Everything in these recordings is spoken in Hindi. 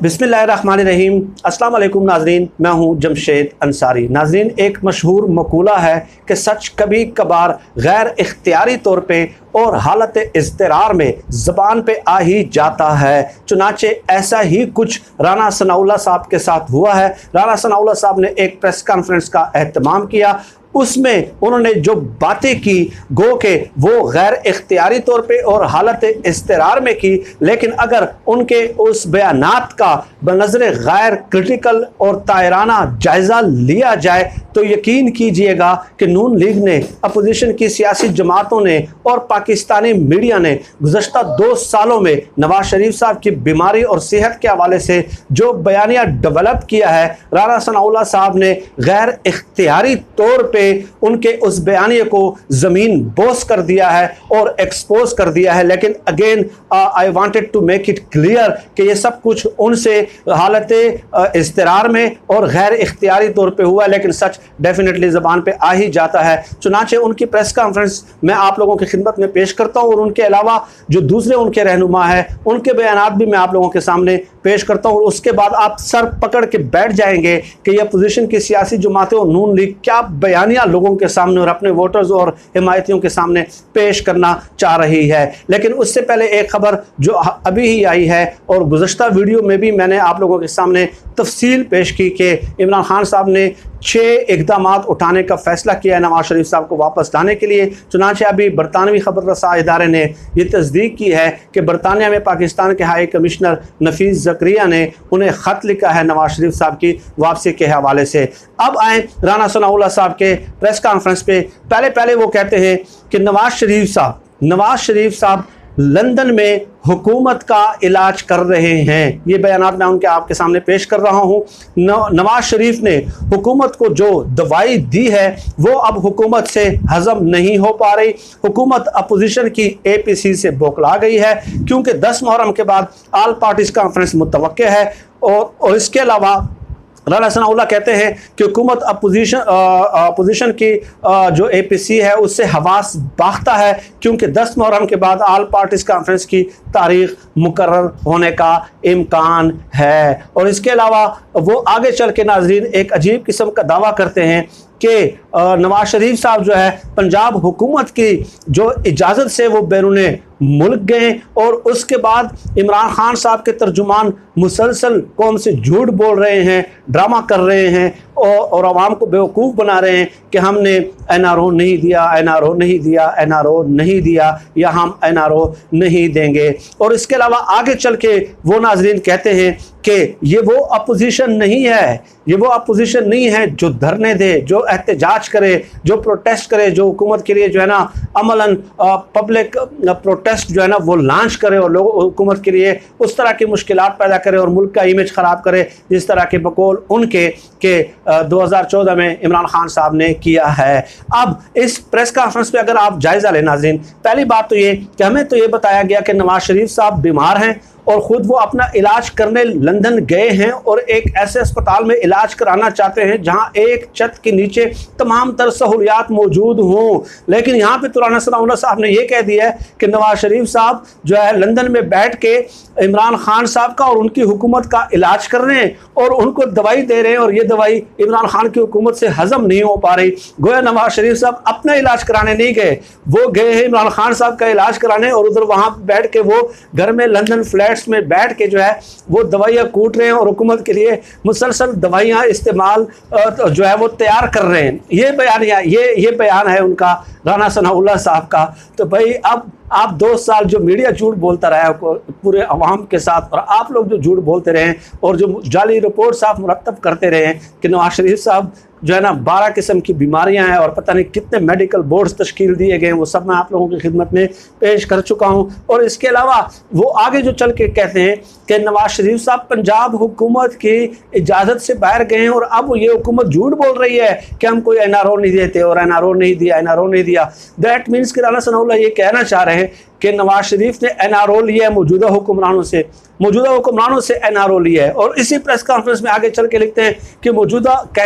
बिस्मिल्लाहिर्रहमानिर्रहीम। अस्सलाम वालेकुम नाजरीन, मैं हूं जमशेद अंसारी। नाजरीन, एक मशहूर मकूला है कि सच कभी कभार गैर इख्तियारी तौर पे और हालत इज़्तिरार में ज़बान पे आ ही जाता है। चुनाचे ऐसा ही कुछ राना सनाउल्लाह साहब के साथ हुआ है। राना सनाउल्लाह साहब ने एक प्रेस कॉन्फ्रेंस का एहतमाम किया, उसमें उन्होंने जो बातें की गो के वो गैर इख्तियारी तौर पे और हालत इज़्तिरार में की, लेकिन अगर उनके उस बयानात का बनज़र गैर क्रिटिकल और तायराना जायज़ा लिया जाए तो यकीन कीजिएगा कि नून लीग ने, अपोजिशन की सियासी जमातों ने और पाकिस्तानी मीडिया ने गुज़श्ता 2 सालों में नवाज शरीफ साहब की बीमारी और सेहत के हवाले से जो बयानिया डेवलप किया है, राना सनाउल्लाह साहब ने गैर इख्तियारी तौर पे उनके उस बयानिए को ज़मीन बोस कर दिया है और एक्सपोज कर दिया है। लेकिन again I wanted to make it clear कि ये सब कुछ उनसे हालत इज़्तिरार में और गैर इख्तियारी तौर पे हुआ है, लेकिन सच डेफिनेटली ज़बान पे आ ही जाता है। चुनाचे उनकी प्रेस कॉन्फ्रेंस मैं आप लोगों की खिदमत में पेश करता हूँ और उनके अलावा जो दूसरे उनके रहनुमा है उनके बयानात भी मैं आप लोगों के सामने पेश करता हूँ, और उसके बाद आप सर पकड़ के बैठ जाएंगे कि यह अपोजिशन की सियासी जमातें और नून लीग क्या बयानिया लोगों के सामने और अपने वोटर्स और हिमायतियों के सामने पेश करना चाह रही है। लेकिन उससे पहले एक खबर जो अभी ही आई है और गुज़श्ता वीडियो में भी मैंने आप लोगों के सामने तफसील पेश की कि इमरान खान साहब ने 6 इक़दामात उठाने का फ़ैसला किया है नवाज शरीफ साहब को वापस लाने के लिए। चुनांचे अभी बरतानवी खबर रसा इदारे ने यह तस्दीक की है कि बरतानिया में पाकिस्तान के हाई कमिश्नर नफीस ज़करिया ने उन्हें ख़त लिखा है नवाज शरीफ साहब की वापसी के हवाले से। अब आए राना सनाउल्लाह साहब के प्रेस कॉन्फ्रेंस पे। पहले वो कहते हैं कि नवाज शरीफ साहब लंदन में हुकूमत का इलाज कर रहे हैं। ये बयानात मैं उनके आपके सामने पेश कर रहा हूँ। नवाज शरीफ ने हुकूमत को जो दवाई दी है वो अब हुकूमत से हज़म नहीं हो पा रही। हुकूमत अपोजिशन की APC से बौखला गई है क्योंकि 10 मुहर्रम के बाद ऑल पार्टीज़ कॉन्फ्रेंस मुतवक्के है। और इसके अलावा राना सनाउल्लाह कहते हैं कि हुकूमत अपोजिशन की जो APC है उससे हवास बाख्ता है क्योंकि 10 मुहर्रम के बाद ऑल पार्टीज़ कॉन्फ्रेंस की तारीख मुकर्रर होने का इम्कान है। और इसके अलावा वो आगे चल के नाजरीन एक अजीब किस्म का दावा करते हैं कि नवाज शरीफ साहब जो है पंजाब हुकूमत की जो इजाज़त से वो बैरूने मुल्क गए और उसके बाद इमरान खान साहब के तर्जुमान मुसलसल कौम से झूठ बोल रहे हैं, ड्रामा कर रहे हैं और आवाम को बेवकूफ़ बना रहे हैं कि हमने NRO नहीं दिया, NRO नहीं दिया, NRO नहीं दिया या हम NRO नहीं देंगे। और इसके अलावा आगे चल के वो नाजरीन कहते हैं कि ये वो अपोजिशन नहीं है, ये वो अपोजिशन नहीं है जो धरने दे, जो एहतजाज करे, जो प्रोटेस्ट करे, जो हुकूमत के लिए जो है ना अमलन पब्लिक प्रोटेस्ट जो है ना वो लॉन्च करे और लोग हुकूमत के लिए उस तरह की मुश्किलात पैदा करे और मुल्क का इमेज ख़राब करे जिस तरह के बकौल उनके 2014 में इमरान खान साहब ने किया है। अब इस प्रेस कॉन्फ्रेंस पे अगर आप जायज़ा लें नाज़रीन, पहली बात तो ये कि हमें तो ये बताया गया कि नवाज शरीफ साहब बीमार हैं और ख़ुद वो अपना इलाज करने लंदन गए हैं और एक ऐसे अस्पताल में इलाज कराना चाहते हैं जहां एक छत के नीचे तमाम तर सहूलियात मौजूद हों। लेकिन यहाँ पे तो राना सनाउल्लाह साहब ने यह कह दिया है कि नवाज शरीफ साहब जो है लंदन में बैठ के इमरान खान साहब का और उनकी हुकूमत का इलाज कर रहे हैं और उनको दवाई दे रहे हैं और ये दवाई इमरान खान की हुकूमत से हज़म नहीं हो पा रही। गोया नवाज शरीफ साहब अपना इलाज कराने नहीं गए, वो गए हैं इमरान खान साहब का इलाज कराने और उधर वहाँ बैठ के वो घर में लंदन फ्लैट्स में बैठ के जो है वो दवाइयाँ कूट रहे हैं और हुकूमत के लिए मुसलसल दवाइयाँ इस्तेमाल जो है वो तैयार कर रहे हैं। ये बयान है उनका राना सनाउल्लाह साहब का। तो भाई अब आप 2 साल जो मीडिया झूठ बोलता रहा है पूरे अवाम के साथ और आप लोग जो झूठ बोलते रहे और जो जाली रिपोर्ट्स आप मुरतब करते रहे कि नवाज शरीफ साहब जो है ना 12 किस्म की बीमारियां हैं और पता नहीं कितने मेडिकल बोर्ड्स तश्कील दिए गए हैं, वो सब मैं आप लोगों की खिदमत में पेश कर चुका हूं। और इसके अलावा वो आगे जो चल के कहते हैं कि नवाज शरीफ साहब पंजाब हुकूमत की इजाज़त से बाहर गए हैं और अब ये हुकूमत झूठ बोल रही है कि हम कोई NRO नहीं देते और NRO नहीं दिया, NRO नहीं दिया। दैट मीन्स कि राना सनाउल्लाह ये कहना चाह रहे हैं कि नवाज शरीफ ने एनआरओ लिया है मौजूदा हुक्मरानों से एनआरओ लिया है। और इसी प्रेस कॉन्फ्रेंस में आगे चल के लिखते हैं कि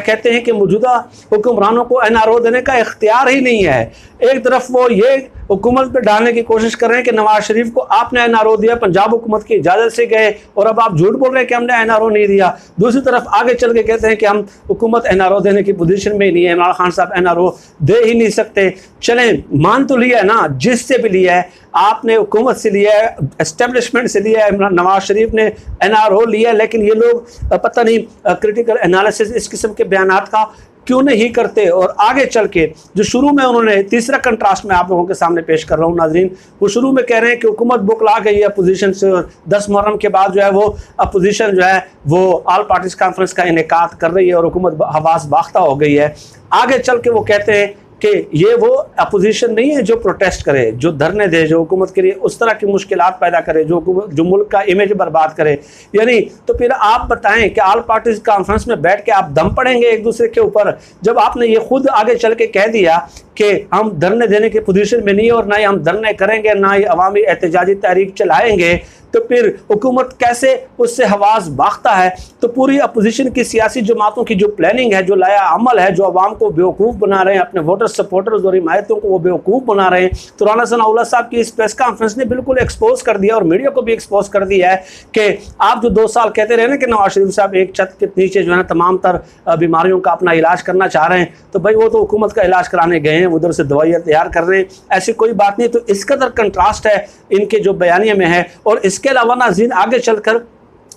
कहते हैं कि मौजूदा हुक्मरानों को एनआरओ देने का इख्तियार ही नहीं है। एक तरफ वो ये हुकूमत पे डालने की कोशिश कर रहे हैं कि नवाज शरीफ को आपने एनआरओ दिया, पंजाब हुकूमत की इजाज़त से गए, और अब आप झूठ बोल रहे हैं कि हमने एनआरओ नहीं दिया। दूसरी तरफ आगे चल के कहते हैं कि हम हुकूमत एनआरओ देने की पोजीशन में ही नहीं है, इमरान खान साहब एनआरओ दे ही नहीं सकते। चलें, मान तो लिया है ना, जिससे भी लिया है, आपने हुकूमत से लिया है, एस्टेब्लिशमेंट से लिया है, नवाज शरीफ ने एनआरओ लिया है, लेकिन ये लोग पता नहीं क्रिटिकल एनालिसिस इस किस्म के बयानात का क्यों नहीं करते। और आगे चल के जो शुरू में उन्होंने तीसरा कंट्रास्ट में आप लोगों के सामने पेश कर रहा हूँ नाजरीन, वो शुरू में कह रहे हैं कि हुकूमत बुकला गई है अपोजिशन से, और 10 मुहर्रम के बाद जो है वो अपोजिशन जो है वो ऑल पार्टीज कॉन्फ्रेंस का इनेकाद कर रही है और हुकूमत हवास बाख्ता हो गई है। आगे चल के वो कहते हैं कि ये वो अपोजिशन नहीं है जो प्रोटेस्ट करे, जो धरने दे, जो हुकूमत के लिए उस तरह की मुश्किलात पैदा करे, जो मुल्क का इमेज बर्बाद करे। यानी तो फिर आप बताएं कि ऑल पार्टीज कॉन्फ्रेंस में बैठ के आप दम पड़ेंगे एक दूसरे के ऊपर, जब आपने ये खुद आगे चल के कह दिया कि हम धरने देने की पोजीशन में नहीं है और ना ही हम धरने करेंगे, ना ही अवामी एहतजाजी तहरीक चलाएंगे, तो फिर हुकूमत कैसे उससे हवास बाख्ता है। तो पूरी अपोजिशन की सियासी जमातों की जो प्लानिंग है, जो लाया अमल है, जो अवाम को बेवकूफ़ बना रहे हैं, अपने वोटर सपोर्टर्स और हिमायतों को वो बेवकूफ़ बना रहे हैं, तो राना सनाउल्लाह साहब की इस प्रेस कॉन्फ्रेंस ने बिल्कुल एक्सपोज कर दिया और मीडिया को भी एक्सपोज कर दिया है कि आप जो 2 साल कहते रहे ना कि नवाज शरीफ साहब एक छत के नीचे जो है ना तमाम तर बीमारियों का अपना इलाज करना चाह रहे हैं, तो भाई वो तो हुकूमत का इलाज कराने गए हैं, उधर से दवाइयाँ तैयार कर रहे हैं, ऐसी कोई बात नहीं। तो इस कदर कंट्रास्ट है इनके जो बयानिए में है। और इसके अलावा नाज़रीन आगे चलकर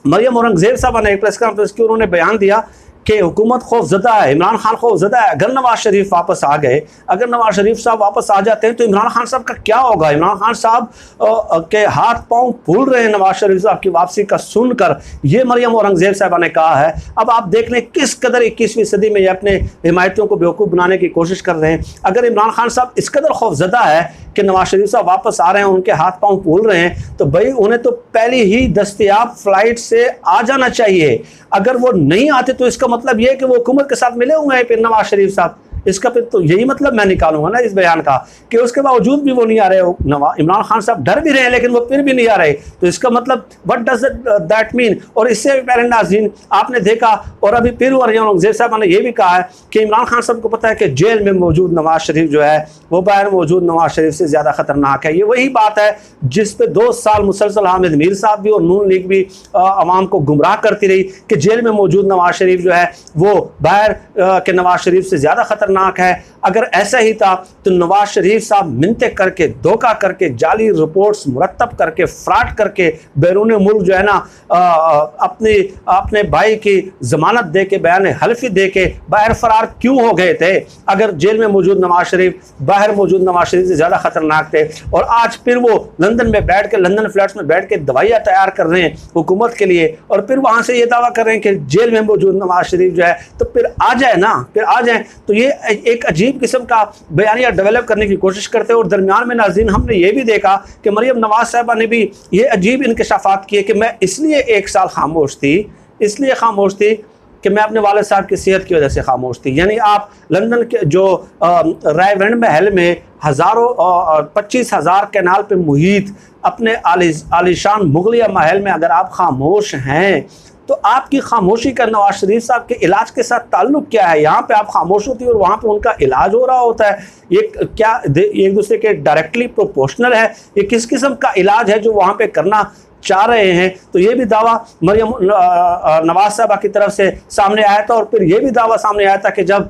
मरियम औरंगजेब साहब ने एक प्रेस कॉन्फ्रेंस की, उन्होंने बयान दिया कि हुकूमत खौफजदा है, इमरान खान खौफजदा है। अगर नवाज शरीफ वापस आ गए, अगर नवाज शरीफ साहब वापस आ जाते हैं तो इमरान खान साहब का क्या होगा। इमरान खान साहब के हाथ पांव फूल रहे हैं नवाज शरीफ साहब की वापसी का सुनकर, ये मरियम औरंगजेब साहब ने कहा है। अब आप देख लें किस कदर 21वीं सदी में ये अपने हिमायतियों को बेवकूफ़ बनाने की कोशिश कर रहे हैं। अगर इमरान खान साहब इस कदर खौफजदा है कि नवाज शरीफ साहब वापस आ रहे हैं, उनके हाथ पांव फूल रहे हैं, तो भाई उन्हें तो पहली ही दस्तयाब फ्लाइट से आ जाना चाहिए। अगर वो नहीं आते तो इसका मतलब ये है कि वो हुकूमत के साथ मिले हुए हैं फिर नवाज शरीफ साहब। इसका फिर तो यही मतलब मैं निकालूंगा ना इस बयान का कि उसके बावजूद भी वो नहीं आ रहे। इमरान खान साहब डर भी रहे हैं लेकिन वो फिर भी नहीं आ रहे, तो इसका मतलब व्हाट डज दैट मीन। और इससे भी पहले नाज़रीन आपने देखा, और अभी फिर औरंगजेब साहब ने यह भी कहा है कि इमरान खान साहब को पता है कि जेल में मौजूद नवाज शरीफ जो है वो बाहर मौजूद नवाज शरीफ से ज़्यादा ख़तरनाक है। ये वही बात है जिस पे 2 साल मुसलसल हामिद मीर साहब भी और नून लीग भी आवाम को गुमराह करती रही कि जेल में मौजूद नवाज शरीफ जो है वो बाहर के नवाज शरीफ से ज़्यादा ख़तरनाक है। अगर ऐसा ही था तो नवाज शरीफ साहब मिन्नतें करके, धोखा करके, जाली रिपोर्ट्स मुरतब करके, फ्रॉड करके बैरून मुल्क जो है ना अपने भाई की जमानत दे के, बयान हल्फी दे के बाहर फरार क्यों हो गए थे। अगर जेल में मौजूद नवाज शरीफ बाहर मौजूद नवाज शरीफ से ज़्यादा ख़तरनाक थे, और आज फिर वो लंदन में बैठ के, लंदन फ्लैट्स में बैठ के दवाइयाँ तैयार कर रहे हैं हुकूमत के लिए, और फिर वहाँ से ये दावा कर रहे हैं कि जेल में मौजूद नवाज शरीफ जो है, तो फिर आ जाए ना, फिर आ जाए। तो ये एक अजीब किस्म का बयानिया डेवलप करने की कोशिश करते हैं। और दरमियान में नाज़रीन हमने ये भी देखा कि मरियम नवाज साहबा ने भी ये अजीब इंकशाफात किए कि मैं इसलिए 1 साल खामोश थी, इसलिए खामोश थी कि मैं अपने वालिद साहब की सेहत की वजह से खामोश थी। यानी आप लंदन के जो रायवेंड महल में हज़ारों 25,000 कैनाल पे मुहित अपने आलिशान मुगलिया महल में अगर आप खामोश हैं, तो आपकी खामोशी का नवाज शरीफ साहब के इलाज के साथ ताल्लुक़ क्या है। यहाँ पे आप खामोश होती है और वहाँ पे उनका इलाज हो रहा होता है। ये क्या एक दूसरे के डायरेक्टली प्रोपोर्शनल है? ये किस किस्म का इलाज है जो वहाँ पे करना चाह रहे हैं? तो ये भी दावा मरियम नवाज साहबा की तरफ से सामने आया था। और फिर ये भी दावा सामने आया था कि जब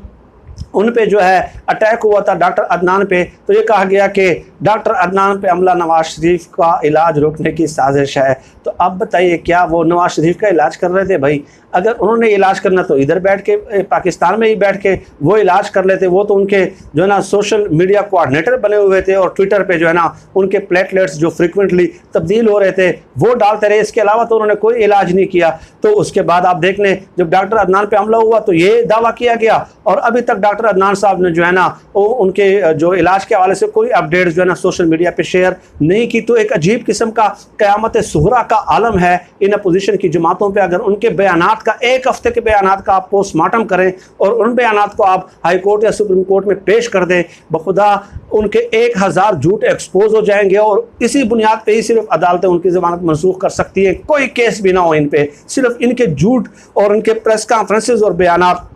उन पे जो है अटैक हुआ था डॉक्टर अदनान पे, तो ये कहा गया कि डॉक्टर अदनान पे हमला नवाज शरीफ का इलाज रोकने की साजिश है। तो अब बताइए क्या वो नवाज शरीफ का इलाज कर रहे थे? भाई अगर उन्होंने इलाज करना तो इधर बैठ के पाकिस्तान में ही बैठ के वो इलाज कर लेते। वो तो उनके जो है ना सोशल मीडिया कोऑर्डिनेटर बने हुए थे और ट्विटर पे जो है ना उनके प्लेटलेट्स जो फ्रिक्वेंटली तब्दील हो रहे थे वो डालते रहे। इसके अलावा तो उन्होंने कोई इलाज नहीं किया। तो उसके बाद आप देख लें जब डॉक्टर अदनान पे हमला हुआ तो ये दावा किया गया, और अभी तक डॉक्टर अदनान साहब ने जो है ना वो उनके जो इलाज के हवाले से कोई अपडेट्स जो है ना सोशल मीडिया पे शेयर नहीं की, तो एक अजीब किस्म का क़यामत सुहरा का आलम है इन अपोजिशन की जमातों पे। अगर उनके बयानात का, एक हफ्ते के बयानात का आप पोस्टमार्टम करें और उन बयानात को आप हाई कोर्ट या सुप्रीम कोर्ट में पेश कर दें, बखुदा उनके 1000 झूठ एक्सपोज हो जाएंगे और इसी बुनियाद पे ही सिर्फ अदालतें उनकी ज़मानत मनसूख कर सकती है, कोई केस भी ना हो इन पे, सिर्फ इनके झूठ और उनके प्रेस कॉन्फ्रेंसेस और बयानात,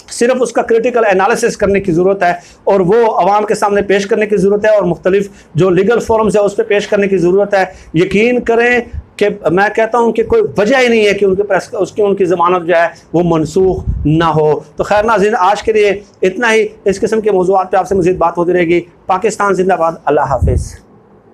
सिर्फ उसका क्रिटिकल एनालिसिस करने की ज़रूरत है और वो आवाम के सामने पेश करने की ज़रूरत है और मुख्तलिफ जो लीगल फोरम्स है उस पर पेश करने की ज़रूरत है। यकीन करें कि मैं कहता हूं कि कोई वजह ही नहीं है कि उनकी ज़मानत जो है वो मनसूख ना हो। तो खैर नाज़रीन, आज के लिए इतना ही। इस किस्म के मौज़ूआत पे आपसे मज़ीद बात होती रहेगी। पाकिस्तान जिंदाबाद। अल्लाह हाफिज़।